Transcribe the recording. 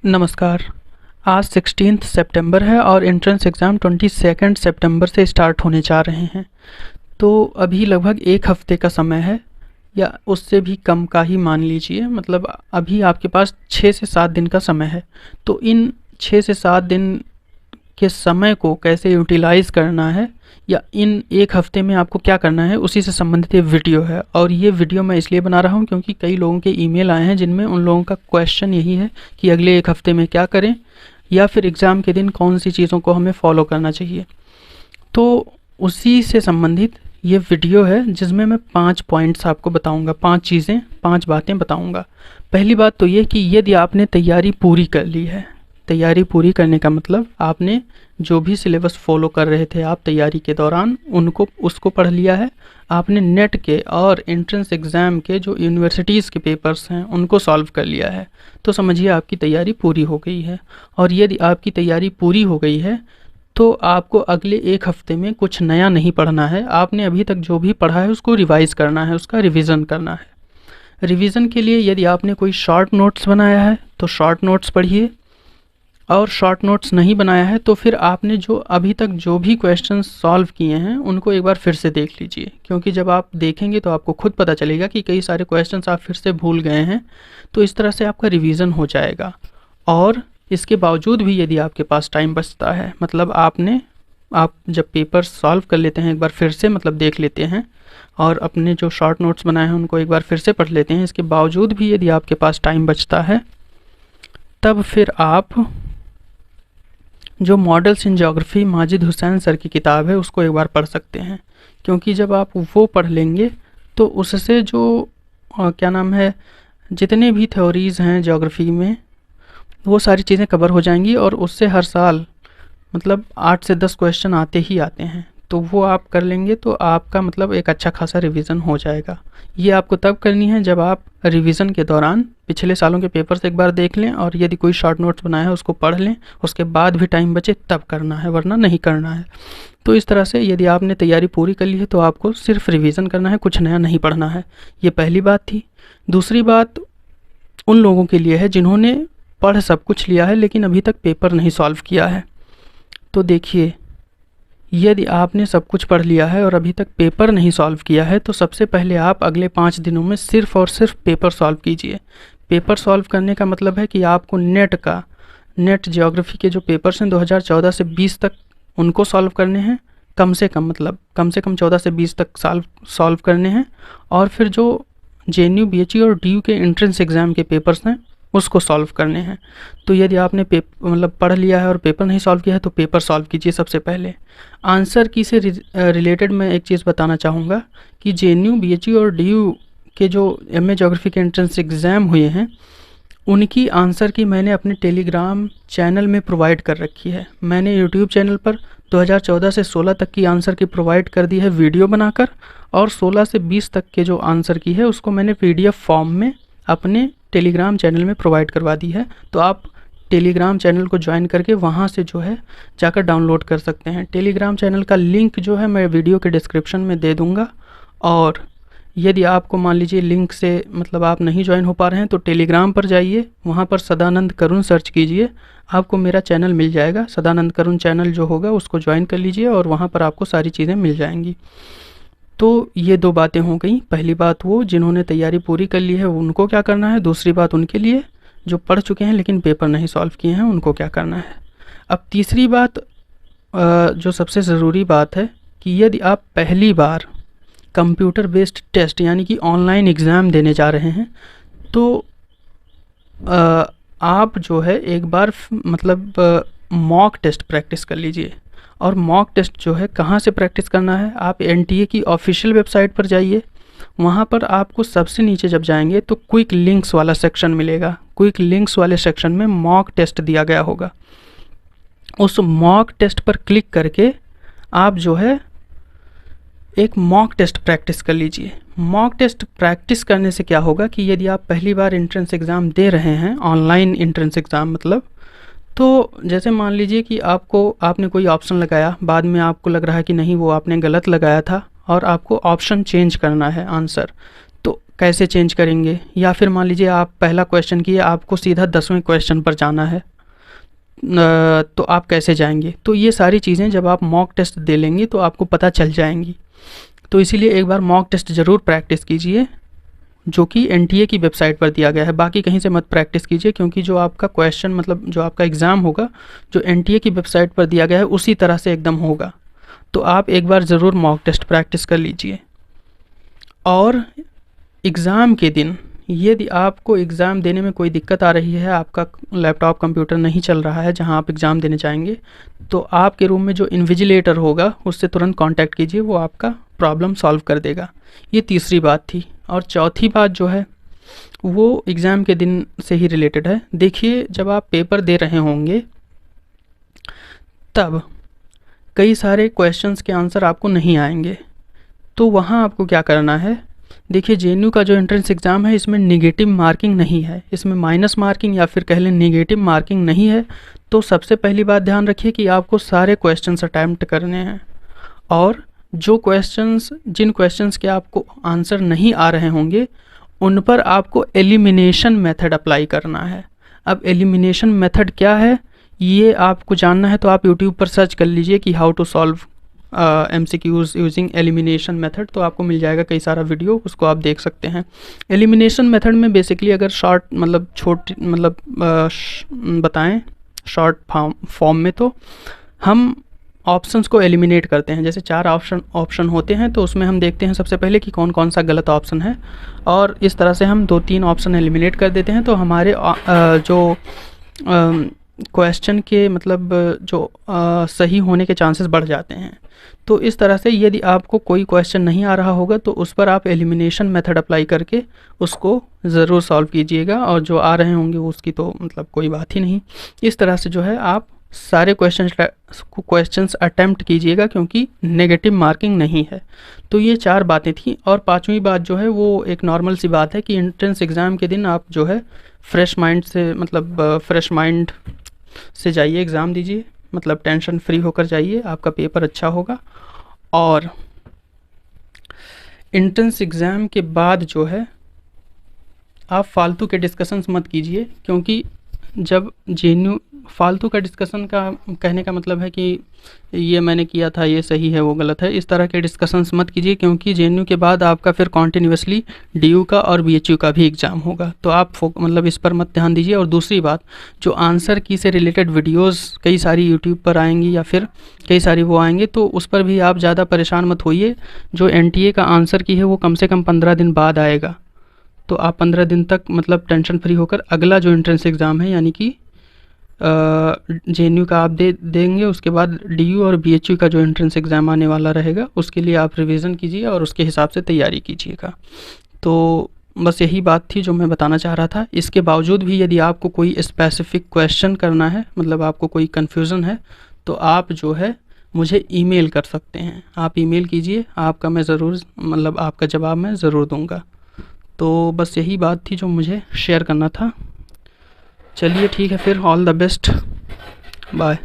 नमस्कार। आज 16 सितंबर है और एंट्रेंस एग्ज़ाम 22 सितंबर से स्टार्ट होने जा रहे हैं। तो अभी लगभग एक हफ़्ते का समय है या उससे भी कम का ही मान लीजिए। मतलब अभी आपके पास 6 से 7 दिन का समय है। तो इन 6 से 7 दिन के समय को कैसे यूटिलाइज़ करना है या इन एक हफ़्ते में आपको क्या करना है, उसी से संबंधित ये वीडियो है। और ये वीडियो मैं इसलिए बना रहा हूँ क्योंकि कई लोगों के ईमेल आए हैं जिनमें उन लोगों का क्वेश्चन यही है कि अगले एक हफ़्ते में क्या करें या फिर एग्ज़ाम के दिन कौन सी चीज़ों को हमें फॉलो करना चाहिए। तो उसी से संबंधित ये वीडियो है जिसमें मैं 5 पॉइंट्स आपको बताऊंगा, 5 चीज़ें, 5 बातें बताऊंगा। पहली बात तो ये कि यदि आपने तैयारी पूरी कर ली है, तैयारी पूरी करने का मतलब आपने जो भी सिलेबस फॉलो कर रहे थे आप तैयारी के दौरान उसको पढ़ लिया है, आपने नेट के और एंट्रेंस एग्ज़ाम के जो यूनिवर्सिटीज़ के पेपर्स हैं उनको सॉल्व कर लिया है, तो समझिए आपकी तैयारी पूरी हो गई है। और यदि आपकी तैयारी पूरी हो गई है तो आपको अगले एक हफ़्ते में कुछ नया नहीं पढ़ना है। आपने अभी तक जो भी पढ़ा है उसको रिवाइज़ करना है, उसका रिवीजन करना है। रिवीजन के लिए यदि आपने कोई शॉर्ट नोट्स बनाया है तो शॉर्ट नोट्स पढ़िए, और शॉर्ट नोट्स नहीं बनाया है तो फिर आपने जो अभी तक जो भी क्वेश्चन सॉल्व किए हैं उनको एक बार फिर से देख लीजिए, क्योंकि जब आप देखेंगे तो आपको खुद पता चलेगा कि कई सारे क्वेश्चंस आप फिर से भूल गए हैं। तो इस तरह से आपका रिवीजन हो जाएगा। और इसके बावजूद भी यदि आपके पास टाइम बचता है, मतलब आप जब पेपर सॉल्व कर लेते हैं एक बार फिर से, मतलब देख लेते हैं और अपने जो शॉर्ट नोट्स बनाए हैं उनको एक बार फिर से पढ़ लेते हैं, इसके बावजूद भी यदि आपके पास टाइम बचता है तब फिर आप जो models in geography Majid Hussain sir की किताब है उसको एक बार पढ़ सकते हैं। क्योंकि जब आप वो पढ़ लेंगे तो उससे जो क्या नाम है, जितने भी थ्योरीज़ हैं ज्योग्राफी में वो सारी चीज़ें कवर हो जाएंगी और उससे हर साल मतलब 8 से 10 क्वेश्चन आते ही आते हैं। तो वो आप कर लेंगे तो आपका मतलब एक अच्छा खासा रिवीजन हो जाएगा। ये आपको तब करनी है जब आप रिवीजन के दौरान पिछले सालों के पेपर्स एक बार देख लें और यदि कोई शॉर्ट नोट्स बनाया है उसको पढ़ लें, उसके बाद भी टाइम बचे तब करना है, वरना नहीं करना है। तो इस तरह से यदि आपने तैयारी पूरी कर ली है तो आपको सिर्फ रिवीजन करना है, कुछ नया नहीं पढ़ना है। ये पहली बात थी। दूसरी बात उन लोगों के लिए है जिन्होंने पढ़ सब कुछ लिया है लेकिन अभी तक पेपर नहीं सॉल्व किया है। तो देखिए, यदि आपने सब कुछ पढ़ लिया है और अभी तक पेपर नहीं सॉल्व किया है तो सबसे पहले आप अगले 5 दिनों में सिर्फ़ और सिर्फ पेपर सॉल्व कीजिए। पेपर सॉल्व करने का मतलब है कि आपको नेट ज्योग्राफी के जो पेपर्स हैं 2014 से 20 तक उनको सॉल्व करने हैं, कम से कम 14 से 20 तक सॉल्व करने हैं। और फिर जो JNU BHU और DU के एंट्रेंस एग्ज़ाम के पेपर्स हैं उसको सॉल्व करने हैं। तो यदि आपने मतलब पढ़ लिया है और पेपर नहीं सॉल्व किया है तो पेपर सॉल्व कीजिए सबसे पहले। आंसर की से रिलेटेड मैं एक चीज़ बताना चाहूँगा कि JNU BHU और DU के जो MA ज्योग्राफी के एंट्रेंस एग्ज़ाम हुए हैं उनकी आंसर की मैंने अपने टेलीग्राम चैनल में प्रोवाइड कर रखी है। मैंने यूट्यूब चैनल पर 2014 से 16 तक की आंसर की प्रोवाइड कर दी है वीडियो बनाकर, और 16 से 20 तक के जो आंसर की है उसको मैंने PDF फॉर्म में अपने टेलीग्राम चैनल में प्रोवाइड करवा दी है। तो आप टेलीग्राम चैनल को ज्वाइन करके वहाँ से जो है जाकर डाउनलोड कर सकते हैं। टेलीग्राम चैनल का लिंक जो है मैं वीडियो के डिस्क्रिप्शन में दे दूँगा। और यदि आपको मान लीजिए लिंक से मतलब आप नहीं ज्वाइन हो पा रहे हैं तो टेलीग्राम पर जाइए, वहाँ पर सदानंद करुण सर्च कीजिए, आपको मेरा चैनल मिल जाएगा। सदानंद करुण चैनल जो होगा उसको ज्वाइन कर लीजिए और वहाँ पर आपको सारी चीज़ें मिल जाएंगी। तो ये 2 बातें हो गई। पहली बात वो जिन्होंने तैयारी पूरी कर ली है उनको क्या करना है, दूसरी बात उनके लिए जो पढ़ चुके हैं लेकिन पेपर नहीं सॉल्व किए हैं उनको क्या करना है। अब तीसरी बात जो सबसे ज़रूरी बात है कि यदि आप पहली बार कंप्यूटर बेस्ड टेस्ट यानी कि ऑनलाइन एग्ज़ाम देने जा रहे हैं तो आप जो है एक बार मतलब मॉक टेस्ट प्रैक्टिस कर लीजिए। और मॉक टेस्ट जो है कहाँ से प्रैक्टिस करना है, आप NTA की ऑफिशियल वेबसाइट पर जाइए। वहाँ पर आपको सबसे नीचे जब जाएंगे तो क्विक लिंक्स वाला सेक्शन मिलेगा। क्विक लिंक्स वाले सेक्शन में मॉक टेस्ट दिया गया होगा। उस मॉक टेस्ट पर क्लिक करके आप जो है एक मॉक टेस्ट प्रैक्टिस कर लीजिए। मॉक टेस्ट प्रैक्टिस करने से क्या होगा कि यदि आप पहली बार एंट्रेंस एग्ज़ाम दे रहे हैं, ऑनलाइन एंट्रेंस एग्ज़ाम मतलब, तो जैसे मान लीजिए कि आपने कोई ऑप्शन लगाया, बाद में आपको लग रहा है कि नहीं वो आपने गलत लगाया था और आपको ऑप्शन चेंज करना है आंसर। तो कैसे चेंज करेंगे, या फिर मान लीजिए आप पहला क्वेश्चन किए, आपको सीधा 10वें क्वेश्चन पर जाना है, तो आप कैसे जाएंगे। तो ये सारी चीज़ें जब आप मॉक टेस्ट दे लेंगे तो आपको पता चल जाएंगी। तो इसीलिए एक बार मॉक टेस्ट ज़रूर प्रैक्टिस कीजिए, जो कि एनटीए की वेबसाइट पर दिया गया है। बाकी कहीं से मत प्रैक्टिस कीजिए, क्योंकि जो आपका क्वेश्चन मतलब जो आपका एग्ज़ाम होगा, जो एनटीए की वेबसाइट पर दिया गया है उसी तरह से एकदम होगा। तो आप एक बार ज़रूर मॉक टेस्ट प्रैक्टिस कर लीजिए। और एग्ज़ाम के दिन यदि आपको एग्ज़ाम देने में कोई दिक्कत आ रही है, आपका लैपटॉप कंप्यूटर नहीं चल रहा है जहां आप एग्ज़ाम देने जाएंगे, तो आपके रूम में जो इन्विजिलेटर होगा उससे तुरंत कांटेक्ट कीजिए, वो आपका प्रॉब्लम सॉल्व कर देगा। ये तीसरी बात थी। और चौथी बात जो है वो एग्ज़ाम के दिन से ही रिलेटेड है। देखिए, जब आप पेपर दे रहे होंगे तब कई सारे क्वेश्चंस के आंसर आपको नहीं आएंगे, तो वहाँ आपको क्या करना है। देखिए, जेएनयू का जो एंट्रेंस एग्ज़ाम है इसमें नेगेटिव मार्किंग नहीं है, इसमें माइनस मार्किंग या फिर कह लें नेगेटिव मार्किंग नहीं है। तो सबसे पहली बात ध्यान रखिए कि आपको सारे क्वेश्चंस अटैम्प्ट करने हैं, और जो क्वेश्चंस जिन क्वेश्चंस के आपको आंसर नहीं आ रहे होंगे उन पर आपको एलिमिनेशन मेथड अप्लाई करना है। अब एलिमिनेशन मेथड क्या है ये आपको जानना है, तो आप यूट्यूब पर सर्च कर लीजिए कि how to solve MCQs using elimination method, तो आपको मिल जाएगा कई सारा वीडियो, उसको आप देख सकते हैं। एलिमिनेशन मेथड में बेसिकली अगर शॉर्ट मतलब बताएं शॉर्ट फॉर्म में, तो हम ऑप्शंस को एलिमिनेट करते हैं। जैसे 4 ऑप्शन होते हैं, तो उसमें हम देखते हैं सबसे पहले कि कौन कौन सा गलत ऑप्शन है, और इस तरह से हम 2-3 ऑप्शन एलिमिनेट कर देते हैं। तो हमारे जो क्वेश्चन के मतलब जो सही होने के चांसेस बढ़ जाते हैं। तो इस तरह से यदि आपको कोई क्वेश्चन नहीं आ रहा होगा तो उस पर आप एलिमिनेशन मेथड अप्लाई करके उसको ज़रूर सॉल्व कीजिएगा, और जो आ रहे होंगे उसकी तो मतलब कोई बात ही नहीं। इस तरह से जो है आप सारे क्वेश्चंस अटेम्प्ट कीजिएगा, क्योंकि नेगेटिव मार्किंग नहीं है। तो ये 4 बातें थी। और पांचवी बात जो है वो एक नॉर्मल सी बात है कि एंट्रेंस एग्ज़ाम के दिन आप जो है फ्रेश माइंड से जाइए, एग्ज़ाम दीजिए, मतलब टेंशन फ्री होकर जाइए, आपका पेपर अच्छा होगा। और एंट्रेंस एग्ज़ाम के बाद जो है आप फालतू के डिस्कशंस मत कीजिए, क्योंकि जब जेएनयू फालतू का डिस्कशन का कहने का मतलब है कि ये मैंने किया था, ये सही है, वो गलत है, इस तरह के डिस्कशंस मत कीजिए, क्योंकि जेएनयू के बाद आपका फिर कॉन्टीन्यूसली डीयू का और बीएचयू का भी एग्ज़ाम होगा। तो आप मतलब इस पर मत ध्यान दीजिए। और दूसरी बात, जो आंसर की से रिलेटेड वीडियोज़ कई सारी यूट्यूब पर आएंगी या फिर कई सारी वो आएंगे, तो उस पर भी आप ज़्यादा परेशान मत होइए। जो एनटीए का आंसर की है वो कम से कम 15 दिन बाद आएगा, तो आप 15 दिन तक मतलब टेंशन फ्री होकर अगला जो एंट्रेंस एग्ज़ाम है यानी कि जेएनयू का आप देंगे, उसके बाद डीयू और बीएचयू का जो एंट्रेंस एग्ज़ाम आने वाला रहेगा उसके लिए आप रिवीजन कीजिए और उसके हिसाब से तैयारी कीजिएगा। तो बस यही बात थी जो मैं बताना चाह रहा था। इसके बावजूद भी यदि आपको कोई स्पेसिफिक क्वेश्चन करना है, मतलब आपको कोई कन्फ्यूज़न है, तो आप जो है मुझे ईमेल कर सकते हैं। आप ईमेल कीजिए, आपका मैं ज़रूर मतलब आपका जवाब मैं ज़रूर दूँगा। तो बस यही बात थी जो मुझे शेयर करना था। चलिए ठीक है, फिर ऑल द बेस्ट, बाय।